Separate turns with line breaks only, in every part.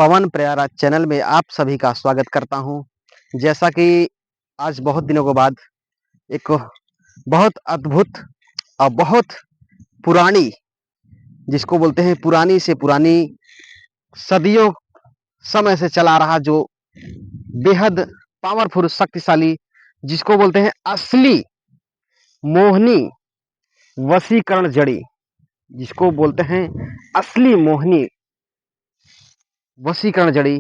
पवन प्रयारा channel में आप सभी का स्वागत करता हूं। जैसा कि आज बहुत दिनों के बाद एक बहुत अद्भुत और बहुत पुरानी, जिसको बोलते हैं पुरानी से पुरानी, सदियों समय से चला रहा जो बेहद पावरफुल शक्तिशाली, जिसको बोलते हैं असली मोहिनी वशीकरण जड़ी, जिसको बोलते हैं असली मोहिनी वशीकरण जड़ी,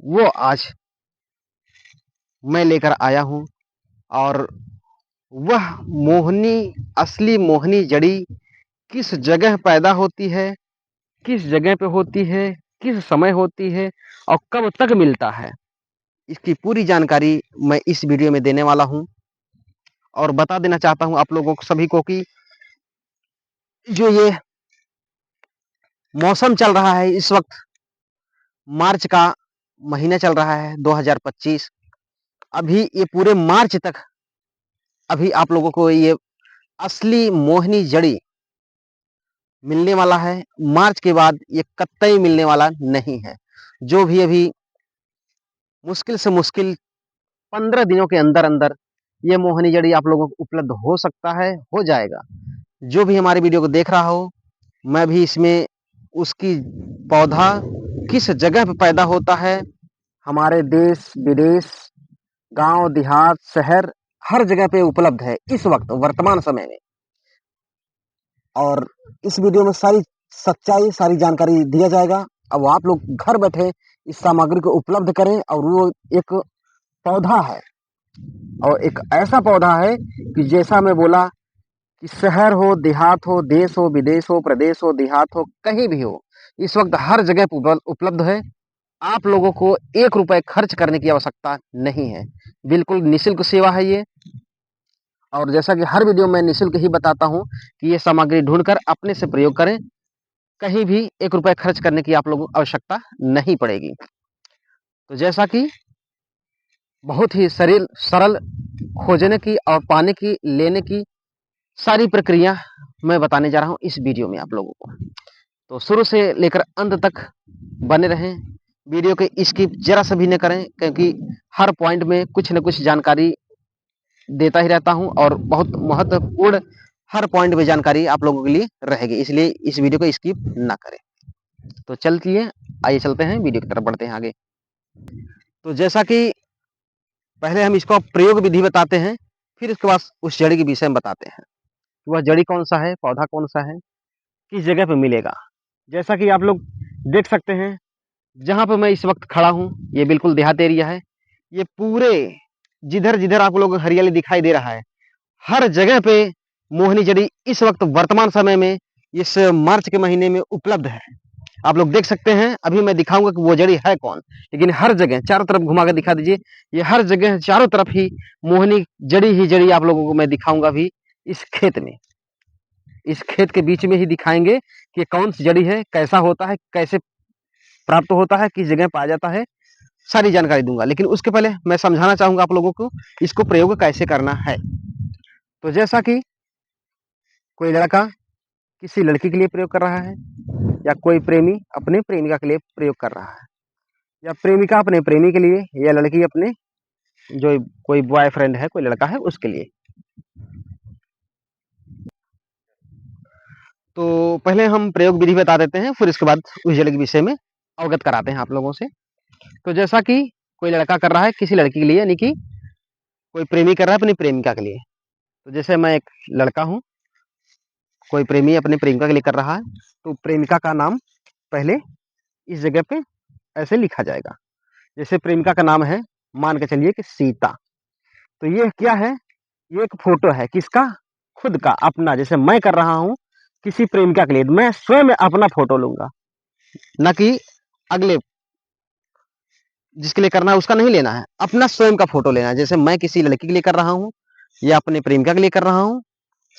वो आज मैं लेकर आया हूं। और वह असली मोहिनी जड़ी किस जगह पैदा होती है, किस जगह पे होती है, किस समय होती है और कब तक मिलता है, इसकी पूरी जानकारी मैं इस वीडियो में देने वाला हूं। और बता देना चाहता हूं आप लोगों को सभी को कि जो ये मौसम चल रहा है इस वक्त, मार्च का महीना चल रहा है 2025। अभी ये पूरे मार्च तक अभी आप लोगों को ये असली मोहिनी जड़ी मिलने वाला है। मार्च के बाद ये कतई मिलने वाला नहीं है। जो भी अभी मुश्किल से मुश्किल 15 दिनों के अंदर अंदर ये मोहिनी जड़ी आप लोगों को उपलब्ध हो सकता है, हो जाएगा। जो भी हमारे वीडियो को देख रहा हो, मैं भी इसमें उसकी पौधा किस जगह पे पैदा होता है, हमारे देश विदेश, गांव देहात, शहर, हर जगह पे उपलब्ध है इस वक्त वर्तमान समय में। और इस वीडियो में सारी सच्चाई, सारी जानकारी दिया जाएगा। अब आप लोग घर बैठे इस सामग्री को उपलब्ध करें। और वो एक पौधा है, और एक ऐसा पौधा है कि जैसा मैं बोला कि शहर हो, देहात हो, देश हो, विदेश हो, प्रदेश हो, देहात हो, कहीं भी हो, इस वक्त हर जगह उपलब्ध है। आप लोगों को 1 रुपए खर्च करने की आवश्यकता नहीं है, बिल्कुल निःशुल्क सेवा है ये। और जैसा कि हर वीडियो में निःशुल्क ही बताता हूं कि ये सामग्री ढूंढकर अपने से प्रयोग करें, कहीं भी 1 रुपए खर्च करने की आप लोगों को आवश्यकता नहीं पड़ेगी। तो जैसा कि बहुत ही सरल खोजने की और पाने की, लेने की सारी प्रक्रिया मैं बताने जा रहा हूं इस वीडियो में आप लोगों को। तो शुरू से लेकर अंत तक बने रहें, वीडियो के स्किप जरा सा भी न करें, क्योंकि हर पॉइंट में कुछ न कुछ जानकारी देता ही रहता हूं और बहुत महत्वपूर्ण हर पॉइंट में जानकारी आप लोगों के लिए रहेगी, इसलिए इस वीडियो को स्किप ना करें। तो चलिए, आइए चलते हैं, वीडियो की तरफ बढ़ते हैं आगे। तो जैसा कि पहले हम इसको प्रयोग विधि बताते हैं, फिर उसके बाद उस जड़ी के विषय में बताते हैं। वह जड़ी कौन सा है, पौधा कौन सा है, किस जगह पे मिलेगा। जैसा कि आप लोग देख सकते हैं, जहां पर मैं इस वक्त खड़ा हूं, ये बिल्कुल देहात एरिया है। ये पूरे जिधर जिधर आप लोगों को हरियाली दिखाई दे रहा है, हर जगह पे मोहिनी जड़ी इस वक्त वर्तमान समय में इस मार्च के महीने में उपलब्ध है। आप लोग देख सकते हैं, अभी मैं दिखाऊंगा कि वो जड़ी है कौन, लेकिन हर जगह चारों तरफ घुमा कर दिखा दीजिए। ये हर जगह चारों तरफ ही मोहिनी जड़ी ही जड़ी आप लोगों को मैं दिखाऊंगा भी इस खेत में। इस खेत के बीच में ही दिखाएंगे कि कौन सी जड़ी है, कैसा होता है, कैसे प्राप्त होता है, किस जगह पाया जाता है, सारी जानकारी दूंगा। लेकिन उसके पहले मैं समझाना चाहूंगा आप लोगों को इसको प्रयोग कैसे करना है। तो जैसा कि कोई लड़का किसी लड़की के लिए प्रयोग कर रहा है, या कोई प्रेमी अपने प्रेमिका के लिए प्रयोग कर रहा है, या प्रेमिका अपने प्रेमी के लिए, या लड़की अपने जो कोई बॉयफ्रेंड है, कोई लड़का है, उसके लिए। तो पहले हम प्रयोग विधि बता देते हैं, फिर इसके बाद उस जड़ी के विषय में अवगत कराते हैं आप लोगों से। तो जैसा कि कोई लड़का कर रहा है किसी लड़की के लिए, यानी कि कोई प्रेमी कर रहा है अपनी प्रेमिका के लिए। तो जैसे मैं एक लड़का हूं, कोई प्रेमी अपने प्रेमिका के लिए कर रहा है, तो प्रेमिका का नाम पहले इस जगह पे ऐसे लिखा जाएगा। जैसे प्रेमिका का नाम है, मान के चलिए कि सीता। तो ये क्या है, ये एक फोटो है, किसका, खुद का, अपना। जैसे मैं कर रहा हूं किसी प्रेमिका के लिए, मैं स्वयं अपना फोटो लूंगा, ना कि अगले जिसके लिए करना है उसका नहीं लेना है, अपना स्वयं का फोटो लेना है। जैसे मैं किसी लड़की के लिए कर रहा हूं या अपने प्रेमिका के लिए कर रहा हूं,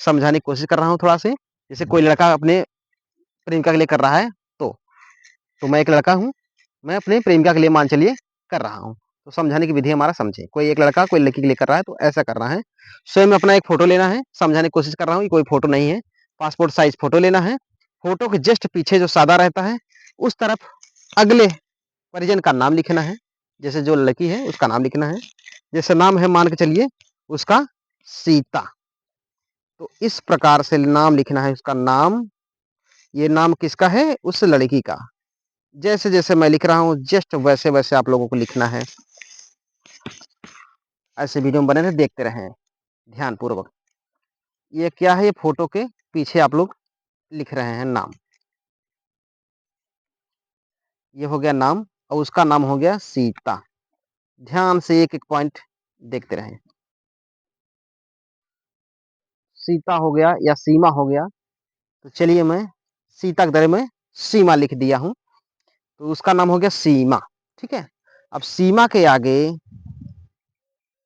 समझाने की कोशिश कर रहा हूं थोड़ा से। जैसे कोई लड़का अपने प्रेमिका के लिए कर रहा है, तो मैं एक लड़का हूं, मैं अपने प्रेमिका के लिए मान चलिए कर रहा हूं। तो समझाने की विधि हमारा समझे, कोई एक लड़का कोई लड़की के लिए कर रहा है, तो ऐसा करना है। स्वयं अपना एक फोटो लेना है, समझाने की कोशिश कर रहा हूँ, कोई फोटो नहीं है, पासपोर्ट साइज फोटो लेना है। फोटो के जस्ट पीछे जो सादा रहता है, उस तरफ अगले परिजन का नाम लिखना है। जैसे जो लड़की है उसका नाम लिखना है। जैसे नाम है मान के चलिए उसका सीता, तो इस प्रकार से नाम लिखना है उसका नाम। ये नाम किसका है? उस लड़की का। जैसे जैसे मैं लिख रहा हूँ जस्ट वैसे वैसे आप लोगों को लिखना है। ऐसे वीडियो में बने रहे, देखते रहें ध्यान पूर्वक। ये क्या है? ये फोटो के पीछे आप लोग लिख रहे हैं नाम। ये हो गया नाम और उसका नाम हो गया सीता। ध्यान से एक एक पॉइंट देखते रहें। सीता हो गया या सीमा हो गया, तो चलिए मैं सीता के दर में सीमा लिख दिया हूं, तो उसका नाम हो गया सीमा। ठीक है, अब सीमा के आगे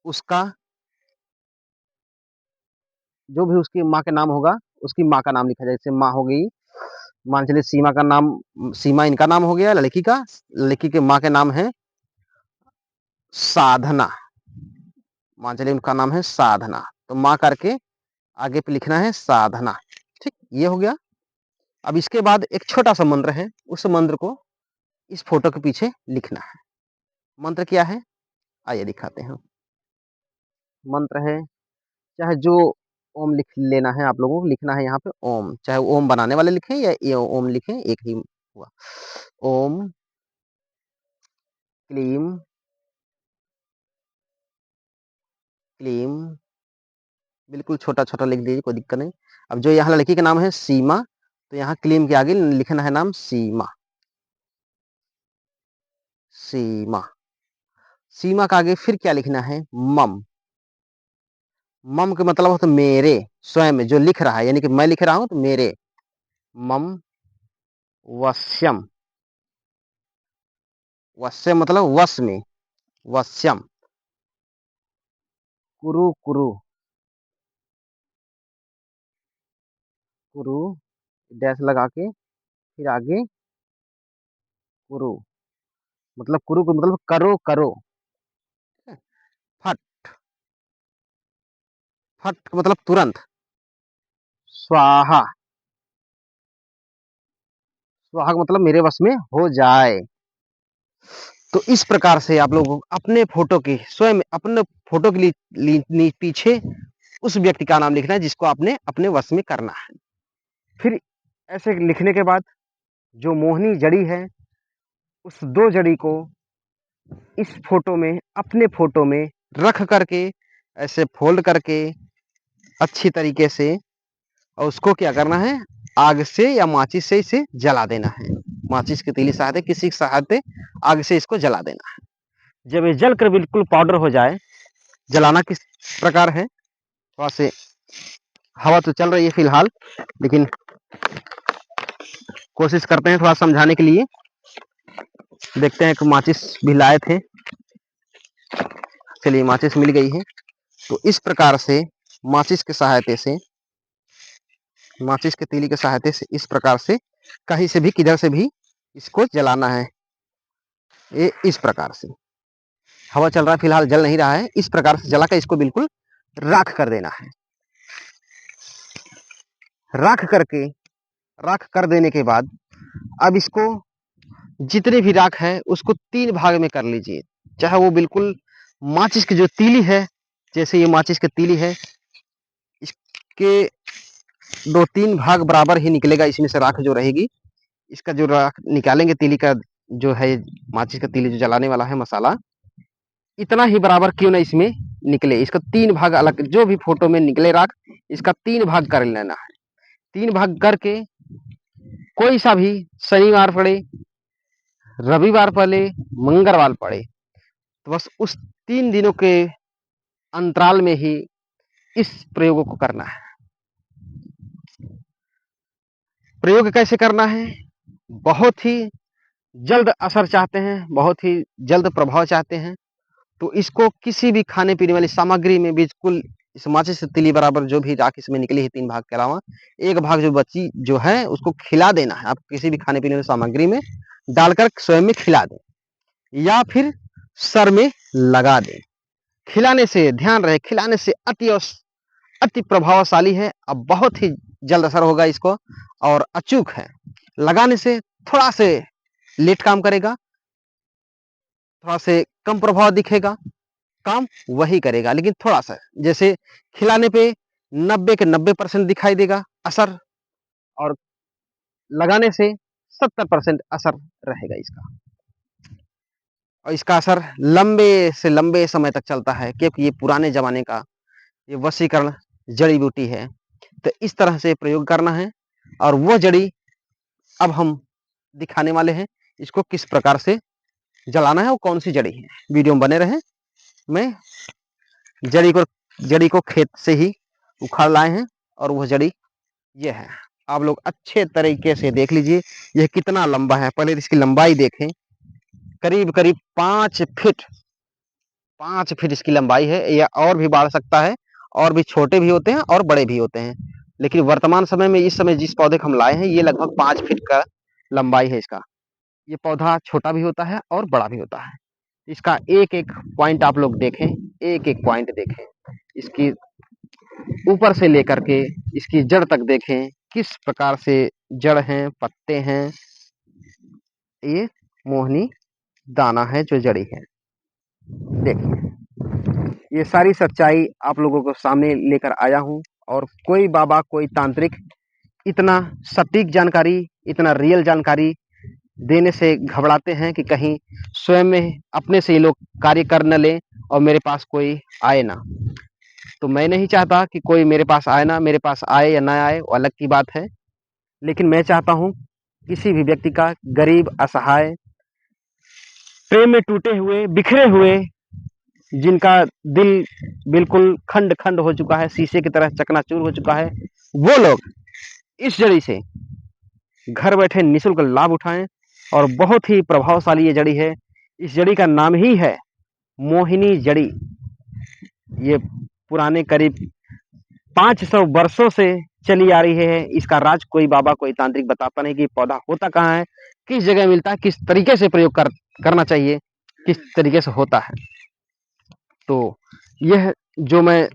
उसका जो भी उसकी माँ का नाम होगा, उसकी माँ का नाम लिखा जाए। जैसे माँ हो गई, मान चलिए सीमा का नाम, सीमा इनका नाम हो गया लड़की का। लड़की के माँ का नाम है साधना। मान चलिए उनका नाम है साधना, तो माँ करके आगे पे लिखना है साधना। ठीक, ये हो गया। अब इसके बाद एक छोटा सा मंत्र है, उस मंत्र को इस फोटो के पीछे लिखना है। मंत्र क्या है? आइए दिखाते हैं। मंत्र है, चाहे जो ओम लिख लेना है, आप लोगों को लिखना है यहाँ पे ओम। चाहे ओम बनाने वाले लिखें या ये ओम लिखें, एक ही हुआ। ओम क्लीम क्लीम, बिल्कुल छोटा छोटा लिख दीजिए, कोई दिक्कत नहीं। अब जो यहाँ लड़की का नाम है सीमा, तो यहाँ क्लीम के आगे लिखना है नाम सीमा। सीमा, सीमा का आगे फिर क्या लिखना है? मम। मम का मतलब होता है मेरे, स्वयं जो लिख रहा है, यानी कि मैं लिख रहा हूं तो मेरे। मम वश्यम, वश्यम मतलब वश में, वश्यम। कुरु कुरु कुरु, डैश लगा के फिर आगे कुरु, मतलब कुरु को मतलब करो करो। फट, फट मतलब तुरंत। स्वाहा, स्वाहा का मतलब मेरे वश में हो जाए। तो इस प्रकार से आप लोगों को अपने फोटो के, स्वयं अपने फोटो के लिए पीछे उस व्यक्ति का नाम लिखना है जिसको आपने अपने वश में करना है। फिर ऐसे लिखने के बाद जो मोहनी जड़ी है, उस दो जड़ी को इस फोटो में, अपने फोटो में रख करके ऐसे फोल्ड करके अच्छी तरीके से, और उसको क्या करना है? आग से या माचिस से इसे जला देना है। माचिस की तीली सहायता, किसी की सहायता आग से इसको जला देना है। जब ये जल कर बिल्कुल पाउडर हो जाए, जलाना किस प्रकार है? थोड़ा से हवा तो चल रही है फिलहाल, लेकिन कोशिश करते हैं थोड़ा समझाने के लिए। देखते हैं कि माचिस भी लाए थे, चलिए माचिस मिल गई है। तो इस प्रकार से माचिस के सहायता से, माचिस के तीली के सहायता से इस प्रकार से कहीं से भी, किधर से भी इसको जलाना है। ये इस प्रकार से हवा चल रहा है फिलहाल, जल नहीं रहा है। इस प्रकार से जलाकर इसको बिल्कुल राख कर देना है। राख करके, राख कर देने के बाद अब इसको जितने भी राख है उसको 3 भाग में कर लीजिए। चाहे वो बिल्कुल माचिस की जो तीली है, जैसे ये माचिस की तीली है, इसके 2-3 भाग बराबर ही निकलेगा इसमें से राख जो रहेगी। इसका जो राख निकालेंगे तीली का, जो है माचिस का तीली जो जलाने वाला है मसाला, इतना ही बराबर क्यों ना इसमें निकले। इसका 3 भाग अलग, जो भी फोटो में निकले राख, इसका 3 भाग कर लेना है। 3 भाग करके कोई सा भी शनिवार पड़े, रविवार पड़े, मंगलवार पड़े, तो बस उस 3 दिनों के अंतराल में ही इस प्रयोग को करना है। प्रयोग कैसे करना है? बहुत ही जल्द असर चाहते हैं, बहुत ही जल्द प्रभाव चाहते हैं, तो इसको किसी भी खाने पीने वाली सामग्री में बिल्कुल इस माचिस से तीली बराबर जो भी राख इसमें निकली है 3 भाग के अलावा, 1 भाग जो बची जो है उसको खिला देना है। आप किसी भी खाने पीने वाली सामग्री में डालकर स्वयं में खिला दें, या फिर सर में लगा दें। खिलाने से ध्यान रहे, खिलाने से अति प्रभावशाली है। अब बहुत ही जल्द असर होगा इसको, और अचूक है। लगाने से थोड़ा से लेट काम करेगा, थोड़ा से कम प्रभाव दिखेगा, काम वही करेगा, लेकिन थोड़ा सा जैसे खिलाने पे 90 के 90% दिखाई देगा असर, और लगाने से 70% असर रहेगा इसका। और इसका असर लंबे से लंबे समय तक चलता है, क्योंकि ये पुराने जमाने का ये वशीकरण जड़ी बूटी है। तो इस तरह से प्रयोग करना है, और वो जड़ी अब हम दिखाने वाले हैं, इसको किस प्रकार से जलाना है, वो कौन सी जड़ी है। वीडियो में बने रहें। मैं जड़ी को खेत से ही उखाड़ लाए हैं, और वह जड़ी ये है। आप लोग अच्छे तरीके से देख लीजिए यह कितना लंबा है। पहले इसकी लंबाई देखें, करीब करीब 5 फीट, 5 फीट इसकी लंबाई है, या और भी बढ़ सकता है, और भी छोटे भी होते हैं और बड़े भी होते हैं, लेकिन वर्तमान समय में इस समय जिस पौधे को हम लाए हैं ये लगभग 5 फीट का लंबाई है इसका। ये पौधा छोटा भी होता है और बड़ा भी होता है। इसका एक एक पॉइंट आप लोग देखें, एक एक पॉइंट देखें, इसकी ऊपर से लेकर के इसकी जड़ तक देखें, किस प्रकार से जड़ हैं, पत्ते हैं। ये मोहनी दाना है जो जड़ी है। देखिए ये सारी सच्चाई आप लोगों को सामने लेकर आया हूं, और कोई बाबा कोई तांत्रिक इतना सटीक जानकारी, इतना रियल जानकारी देने से घबराते हैं कि कहीं स्वयं में अपने से ये लोग कार्य कर न लें और मेरे पास कोई आए ना। तो मैं नहीं चाहता कि कोई मेरे पास आए ना, मेरे पास आए या ना आए वो अलग की बात है, लेकिन मैं चाहता हूं किसी भी व्यक्ति का, गरीब, असहाय, प्रेम में टूटे हुए, बिखरे हुए, जिनका दिल बिल्कुल खंड खंड हो चुका है, शीशे की तरह चकनाचूर हो चुका है, वो लोग इस जड़ी से घर बैठे निःशुल्क लाभ उठाएं। और बहुत ही प्रभावशाली ये जड़ी है। इस जड़ी का नाम ही है मोहिनी जड़ी। ये पुराने करीब 500 वर्षों से चली आ रही है। इसका राज कोई बाबा कोई तांत्रिक बताता नहीं कि पौधा होता कहाँ है, किस जगह मिलता है, किस तरीके से प्रयोग करना चाहिए, किस तरीके से होता है। तो यह जो मैं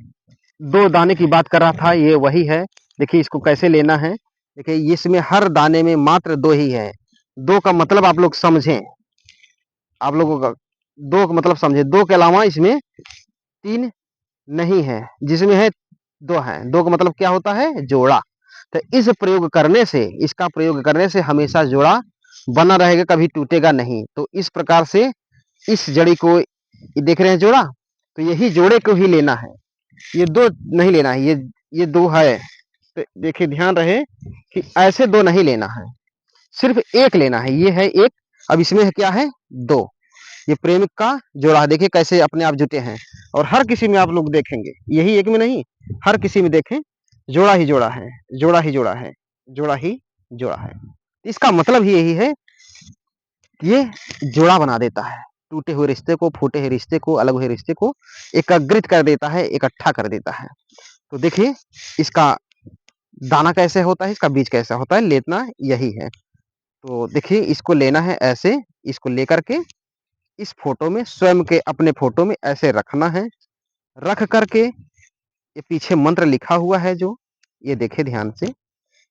2 दाने की बात कर रहा था ये वही है। देखिए इसको कैसे लेना है। देखिए इसमें हर दाने में मात्र 2 ही है। 2 का मतलब आप लोग समझें, आप लोगों का 2 का मतलब समझे। 2 के अलावा इसमें 3 नहीं है, जिसमें है 2 है। 2 का मतलब क्या होता है? जोड़ा। तो इस प्रयोग करने से, इसका प्रयोग करने से हमेशा जोड़ा बना रहेगा, कभी टूटेगा नहीं। तो इस प्रकार से इस जड़ी को देख रहे हैं जोड़ा, तो यही जोड़े को ही लेना है। ये 2 नहीं लेना है, ये 2 है। तो देखिए ध्यान रहे कि ऐसे 2 नहीं लेना है, सिर्फ 1 लेना है। ये है 1। अब इसमें है क्या है? 2। ये प्रेमिक का जोड़ा देखिए कैसे अपने आप जुटे हैं। और हर किसी में आप लोग देखेंगे, यही एक में नहीं, हर किसी में देखें जोड़ा ही जोड़ा है, जोड़ा ही जोड़ा है, जोड़ा ही जोड़ा है। इसका मतलब ही यही है, ये जोड़ा बना देता है। टूटे हुए रिश्ते को, फूटे हुए रिश्ते को, अलग हुए रिश्ते को एकाग्रित कर देता है, इकट्ठा कर देता है। तो देखिए इसका दाना कैसे होता है, इसका बीज कैसा होता है, लेना यही है। तो देखिए इसको लेना है ऐसे, इसको लेकर के इस फोटो में, स्वयं के अपने फोटो में ऐसे रखना है। रख करके ये पीछे मंत्र लिखा हुआ है जो, ये देखिए ध्यान से,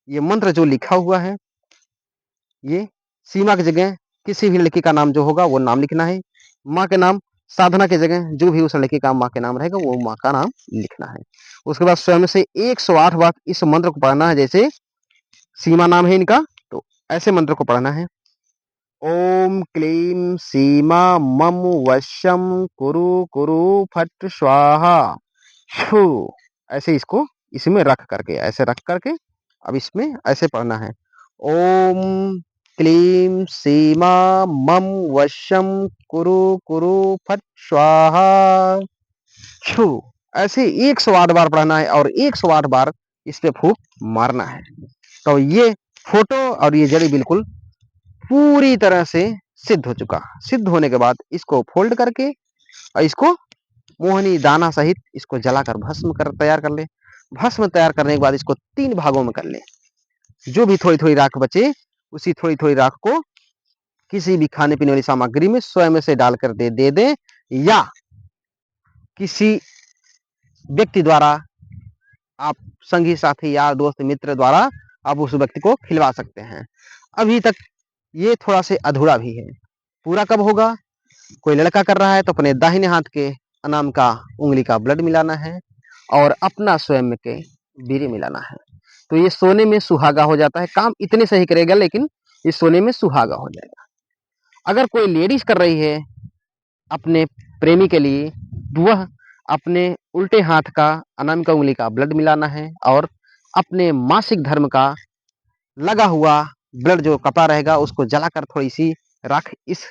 ये मंत्र जो लिखा हुआ है, ये सीमा की जगह किसी भी लड़की का नाम जो होगा वो नाम लिखना है। माँ के नाम, साधना की जगह जो भी उस लड़की का माँ के नाम रहेगा वो माँ का नाम लिखना है। उसके बाद स्वयं से 108 बार इस मंत्र को पढ़ना है। जैसे सीमा नाम है इनका, तो ऐसे मंत्र को पढ़ना है। ओम क्लीम सीमा मम वशम कुरु कुरु फट स्वाहा छू। ऐसे इसको इसमें रख करके, ऐसे रख करके अब इसमें ऐसे पढ़ना है। ओम क्लीम सीमा मम वशम कुरु कुरु फट स्वाहा छू। ऐसे 108 बार पढ़ना है, और 108 बार इस पे फूंक मारना है। तो ये फोटो और ये जड़ी बिल्कुल पूरी तरह से सिद्ध हो चुका। सिद्ध होने के बाद इसको फोल्ड करके और इसको मोहनी दाना सहित इसको जलाकर भस्म कर तैयार कर ले। भस्म तैयार करने के बाद इसको 3 भागों में कर ले। जो भी थोड़ी थोड़ी राख बचे, उसी थोड़ी थोड़ी राख को किसी भी खाने पीने वाली सामग्री में स्वयं से डालकर दे दें, या किसी व्यक्ति द्वारा, आप संगी साथी यार दोस्त मित्र द्वारा आप उस व्यक्ति को खिलवा सकते हैं। अभी तक ये थोड़ा से अधूरा भी है। पूरा कब होगा? कोई लड़का कर रहा है तो अपने दाहिने हाथ के अनाम का उंगली का ब्लड मिलाना है और अपना स्वयं के बीरी मिलाना है। तो ये सोने में सुहागा हो जाता है। काम इतने से ही करेगा, लेकिन ये सोने में सुहागा हो जाएगा। अगर कोई लेडीज कर रही है अपने प्रेमी के लिए, वह अपने उल्टे हाथ का अनाम का उंगली का ब्लड मिलाना है और अपने मासिक धर्म का लगा हुआ ब्लड जो कपड़ा रहेगा उसको जलाकर थोड़ी सी राख इस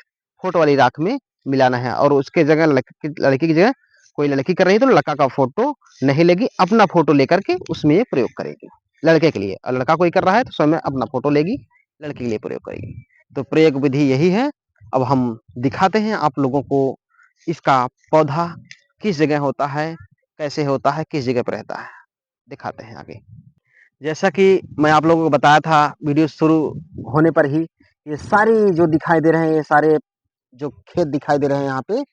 फोटो वाली राख में मिलाना है। और उसके जगह लड़की की जगह कोई लड़की कर रही है तो लड़का का फोटो नहीं लेगी, अपना फोटो लेकर के उसमें ये प्रयोग करेगी लड़के के लिए। और लड़का कोई कर रहा है तो स्वयं अपना फोटो लेगी, लड़की के लिए प्रयोग करेगी। तो प्रयोग विधि यही है। अब हम दिखाते हैं आप लोगों को इसका पौधा किस जगह होता है, कैसे होता है, किस जगह पर रहता है, दिखाते हैं आगे। जैसा कि मैं आप लोगों को बताया था वीडियो शुरू होने पर ही, ये सारी जो दिखाई दे रहे हैं, ये सारे जो खेत दिखाई दे रहे हैं यहाँ पे,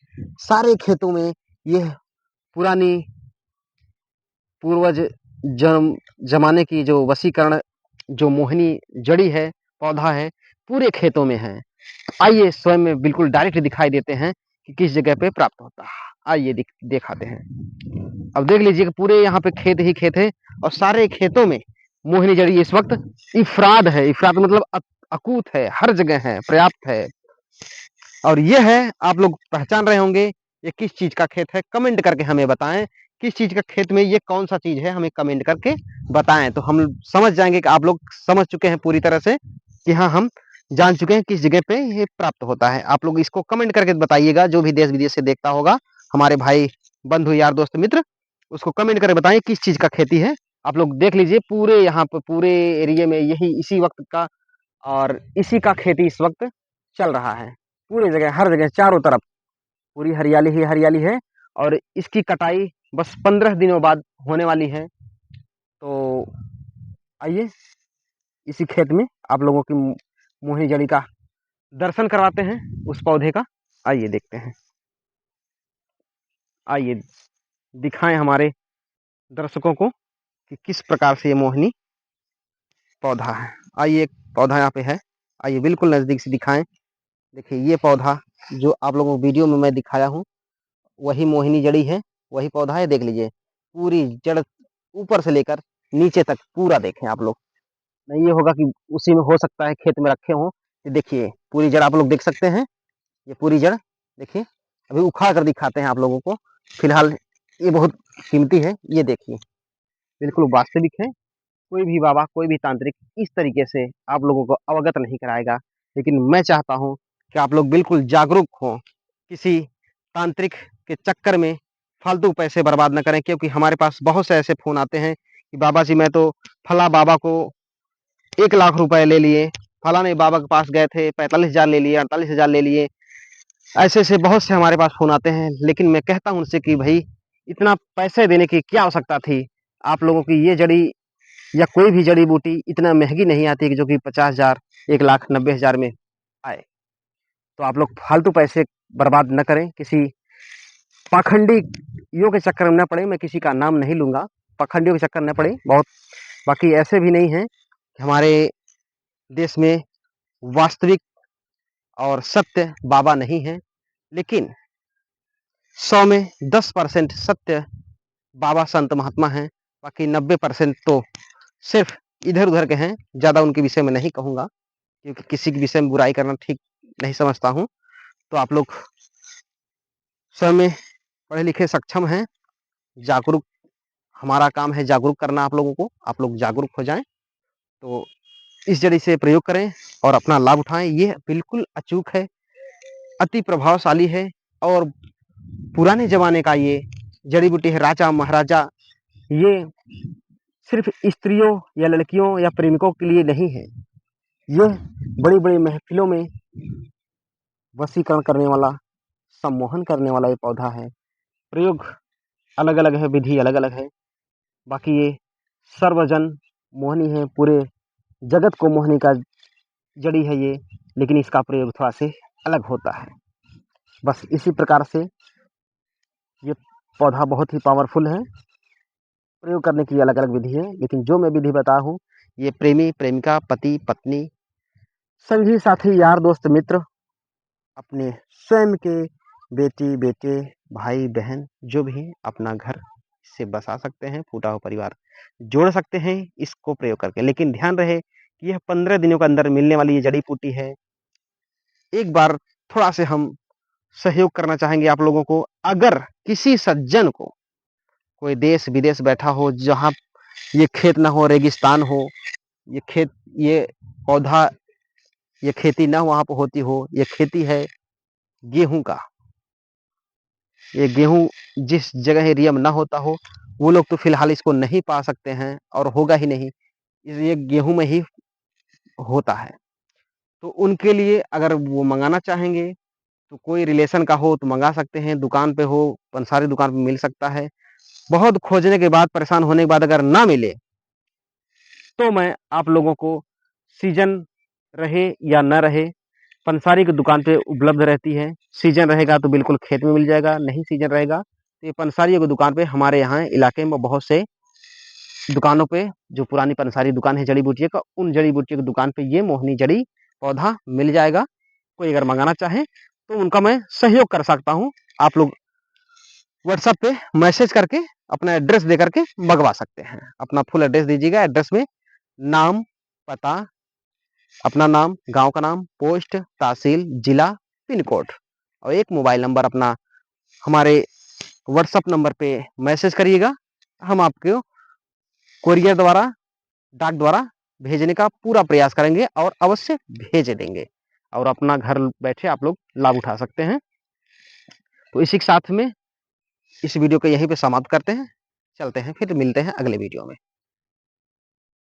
सारे खेतों में ये पुरानी पूर्वज जमाने की जो वशीकरण जो मोहिनी जड़ी है, पौधा है, पूरे खेतों में है। आइए स्वयं में बिल्कुल डायरेक्ट दिखाई देते हैं कि किस जगह पे प्राप्त होता है। आइए दिखाते हैं। अब देख लीजिए कि पूरे यहाँ पे खेत ही खेत है और सारे खेतों में मोहिनी जड़ी इस वक्त इफराद है। इफराद मतलब अकूत है, हर जगह है, पर्याप्त है। और ये है, आप लोग पहचान रहे होंगे ये किस चीज का खेत है। कमेंट करके हमें बताएं किस चीज का खेत में ये कौन सा चीज है, हमें कमेंट करके बताएं तो हम समझ जाएंगे कि आप लोग समझ चुके हैं पूरी तरह से कि हाँ हम जान चुके हैं किस जगह पे ये प्राप्त होता है। आप लोग इसको कमेंट करके बताइएगा, जो भी देश विदेश से देखता होगा हमारे भाई बंधु यार दोस्त मित्र, उसको कमेंट करके बताइए किस चीज का खेती है। आप लोग देख लीजिए पूरे यहाँ पे पूरे एरिया में यही इसी वक्त का और इसी का खेती इस वक्त चल रहा है। पूरी जगह हर जगह चारों तरफ पूरी हरियाली ही हरियाली है और इसकी कटाई बस 15 दिनों बाद होने वाली है। तो आइए इसी खेत में आप लोगों की मोहिनी जड़ी का दर्शन करवाते हैं, उस पौधे का। आइए देखते हैं, आइए दिखाएं हमारे दर्शकों को कि किस प्रकार से ये मोहिनी पौधा है। आइए एक पौधा यहाँ पे है, आइए बिल्कुल नजदीक से दिखाएं। देखिए ये पौधा जो आप लोगों को वीडियो में मैं दिखाया हूँ वही मोहिनी जड़ी है, वही पौधा है। देख लीजिए पूरी जड़ ऊपर से लेकर नीचे तक पूरा देखें आप लोग। नहीं ये होगा कि उसी में हो सकता है खेत में रखे हों। ये देखिए पूरी जड़ आप लोग देख सकते हैं, ये पूरी जड़ देखिए। अभी उखाड़ कर दिखाते हैं आप लोगों को, फिलहाल ये बहुत कीमती है। ये देखिए बिल्कुल वास्तविक है। कोई भी बाबा, कोई भी तांत्रिक इस तरीके से आप लोगों को अवगत नहीं कराएगा, लेकिन मैं चाहता हूं कि आप लोग बिल्कुल जागरूक हों, किसी तांत्रिक के चक्कर में फालतू पैसे बर्बाद न करें। क्योंकि हमारे पास बहुत से ऐसे फोन आते हैं कि बाबा जी मैं तो फला बाबा को 1 लाख रुपए ले लिए, फलाने बाबा के पास गए थे 45,000 ले लिए, 48,000 ले लिए। ऐसे ऐसे बहुत से हमारे पास फोन आते हैं, लेकिन मैं कहता हूं उनसे कि भाई इतना पैसे देने की क्या आवश्यकता थी। आप लोगों की ये जड़ी या कोई भी जड़ी बूटी इतना महंगी नहीं आती कि जो कि 50,000, 1,00,000, 90,000 में आए। तो आप लोग फालतू पैसे बर्बाद न करें, किसी पाखंडियों के चक्कर में न पड़े। मैं किसी का नाम नहीं लूंगा, पाखंडियों के चक्कर न पड़े। बहुत बाकी ऐसे भी नहीं है कि हमारे देश में वास्तविक और सत्य बाबा नहीं है, लेकिन 100 में 10% सत्य बाबा संत महात्मा हैं। बाकी 90% तो सिर्फ इधर उधर के हैं। ज्यादा उनके विषय में नहीं कहूंगा क्योंकि किसी के विषय में बुराई करना ठीक नहीं समझता हूं। तो आप लोग स्वयं में पढ़े लिखे सक्षम हैं, जागरूक, हमारा काम है जागरूक करना आप लोगों को। आप लोग जागरूक हो जाएं तो इस जड़ी से प्रयोग करें और अपना लाभ उठाएं। ये बिल्कुल अचूक है, अति प्रभावशाली है और पुराने जमाने का ये जड़ी बूटी है। राजा महाराजा ये सिर्फ स्त्रियों या लड़कियों या प्रेमिकों के लिए नहीं है, ये बड़ी बड़ी महफिलों में वशीकरण करने वाला, सम्मोहन करने वाला ये पौधा है। प्रयोग अलग अलग है, विधि अलग अलग है। बाकी ये सर्वजन मोहनी है, पूरे जगत को मोहनी का जड़ी है ये, लेकिन इसका प्रयोग थोड़ा से अलग होता है। बस इसी प्रकार से ये पौधा बहुत ही पावरफुल है। प्रयोग करने की अलग अलग विधि है, लेकिन जो मैं विधि बता हूँ ये प्रेमी प्रेमिका, पति पत्नी, संगी साथी, यार दोस्त मित्र अपने स्वयं के बेटी, बेटे, भाई, बहन जो भी हैं अपना घर से बसा सकते हैं, फूटा हुआ परिवार जोड़ सकते हैं इसको प्रयोग करके। लेकिन ध्यान रहे कि यह 15 दिनों के अंदर मिलने वाली ये जड़ी-बूटी है। एक बार थोड़ा से हम सहयोग करना चाहेंगे आप लोगों को। अगर किसी सज्जन को कोई देश-विदेश बैठा हो, जहाँ ये खेत ना हो, रेगिस्तान हो, ये खेत ये पौधा ये खेती ना वहाँ पे होती हो, ये खेती है गेहूँ का। ये गेहूँ जिस जगह एरिया में ना होता हो, वो लोग तो फिलहाल इसको नहीं पा सकते हैं और होगा ही नहीं। ये गेहूँ में ही होता है। तो उनके लिए अगर वो मँगाना चाहेंगे, तो कोई रिलेशन का हो तो मँगा सकते हैं, दुकान पे हो, पंसारी दुकान पे मिल सकता है। बहुत खोजने के बाद, परेशान होने के बाद अगर ना मिले, तो मैं आप लोगों को सीज़न रहे या ना रहे, पंसारी की दुकान पे उपलब्ध रहती है। सीज़न रहेगा तो बिल्कुल खेत में मिल जाएगा, नहीं सीज़न रहेगा तो ये पंसारियों की दुकान पे हमारे यहाँ इलाके में बहुत से दुकानों पे जो पुरानी पंसारी दुकान है जड़ी-बूटियों का, उन जड़ी-बूटियों की दुकान पे ये मोहनी जड़ी पौधा मिल जाएगा। कोई अगर मँगाना चाहे तो उनका मैं सहयोग कर सकता हूँ। आप लोग व्हाट्सएप पे मैसेज करके अपना एड्रेस दे करके मँगवा सकते हैं। अपना फुल एड्रेस दीजिएगा, एड्रेस में नाम, पता, अपना नाम, गाँव का नाम, पोस्ट, तहसील, जिला, पिन कोड और एक मोबाइल नंबर अपना हमारे व्हाट्सएप नंबर पे मैसेज करिएगा। हम आपको कोरियर द्वारा, डाक द्वारा भेजने का पूरा प्रयास करेंगे और अवश्य भेज देंगे और अपना घर बैठे आप लोग लाभ उठा सकते हैं। तो इसी के साथ में इस वीडियो को यहीं पे समाप्त करते हैं। चलते हैं, फिर मिलते हैं अगले वीडियो में।